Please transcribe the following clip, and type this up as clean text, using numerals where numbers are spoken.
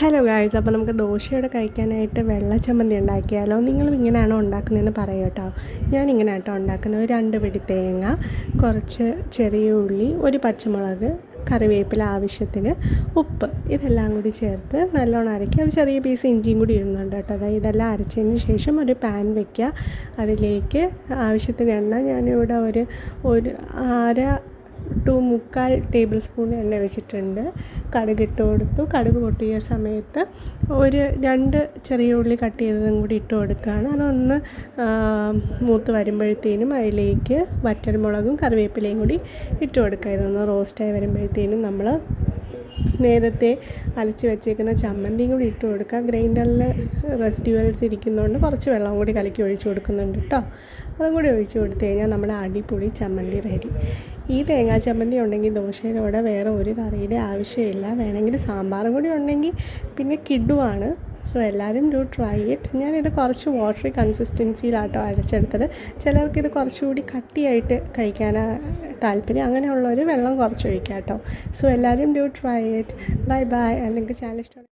Hello guys, അപ്പോൾ നമുക്ക് ദോശയോടെ കഴിക്കാനായിട്ട് വെള്ള ചമ്മന്തി ഉണ്ടാക്കിയാലോ? നിങ്ങളും ഇങ്ങനെയാണോ ഉണ്ടാക്കുന്നതെന്ന് പറയൂ കേട്ടോ. ഞാനിങ്ങനെ കേട്ടോ ഉണ്ടാക്കുന്നത്. ഒരു 2 പിടി തേങ്ങ, കുറച്ച് ചെറിയ ഉള്ളി, ഒരു പച്ചമുളക്, കറിവേപ്പില ആവശ്യത്തിന്, ഉപ്പ്, ഇതെല്ലാം കൂടി ചേർത്ത് നല്ലോണം അരയ്ക്കുക. ഒരു ചെറിയ പീസ് ഇഞ്ചിയും കൂടി ഇടുന്നുണ്ട് കേട്ടോ. അതായത് ഇതെല്ലാം അരച്ചതിന് ശേഷം ഒരു പാൻ വയ്ക്കുക. അതിലേക്ക് ആവശ്യത്തിന് എണ്ണ ഞാനിവിടെ ഒരു അര ടു 3/4 ടേബിൾ സ്പൂൺ എണ്ണ വെച്ചിട്ടുണ്ട്. കടുകിട്ട് കൊടുത്തു. കടുക് പൊട്ടിയ സമയത്ത് ഒരു 2 ചെറിയ ഉള്ളി കട്ട് ചെയ്തതും കൂടി ഇട്ട് കൊടുക്കുകയാണ്. അതൊന്ന് മൂത്ത് വരുമ്പോഴത്തേനും അതിലേക്ക് വറ്റൽമുളകും കറിവേപ്പിലയും കൂടി ഇട്ട് കൊടുക്കുക. ഇതൊന്ന് റോസ്റ്റായി വരുമ്പോഴത്തേനും നമ്മൾ നേരത്തെ അരച്ച് വെച്ചേക്കുന്ന ചമ്മന്തിയും കൂടി ഇട്ട് കൊടുക്കുക. ഗ്രൈൻഡറിൽ റെസിഡ്യൂവൽസ് ഇരിക്കുന്നതുകൊണ്ട് കുറച്ച് വെള്ളം കൂടി കലക്കി ഒഴിച്ച് കൊടുക്കുന്നുണ്ട് കേട്ടോ. അതും കൂടി ഒഴിച്ച് കൊടുത്തു കഴിഞ്ഞാൽ നമ്മുടെ അടിപൊളി ചമ്മന്തി റെഡി. ഈ തേങ്ങാ ചമ്മന്തി ഉണ്ടെങ്കിൽ ദോശയുടെ കൂടെ വേറെ ഒരു കറിയുടെ ആവശ്യമില്ല. വേണമെങ്കിൽ സാമ്പാറും കൂടി ഉണ്ടെങ്കിൽ പിന്നെ കിഡുവാണ്. സോ എല്ലാവരും ഡു ട്രൈ ഇറ്റ്. ഞാനിത് കുറച്ച് വാട്ടറി കൺസിസ്റ്റൻസിയിലാട്ടോ അരച്ചെടുത്തത്. ചിലർക്കിത് കുറച്ചുകൂടി കട്ടിയായിട്ട് കഴിക്കാനാണ് താല്പര്യം. അങ്ങനെയുള്ളവർ വെള്ളം കുറച്ച് ഒഴിക്കാം കേട്ടോ. സോ എല്ലാവരും do try it. Bye bye. അല്ലെങ്കിൽ ചാനൽ ഇഷ്ടം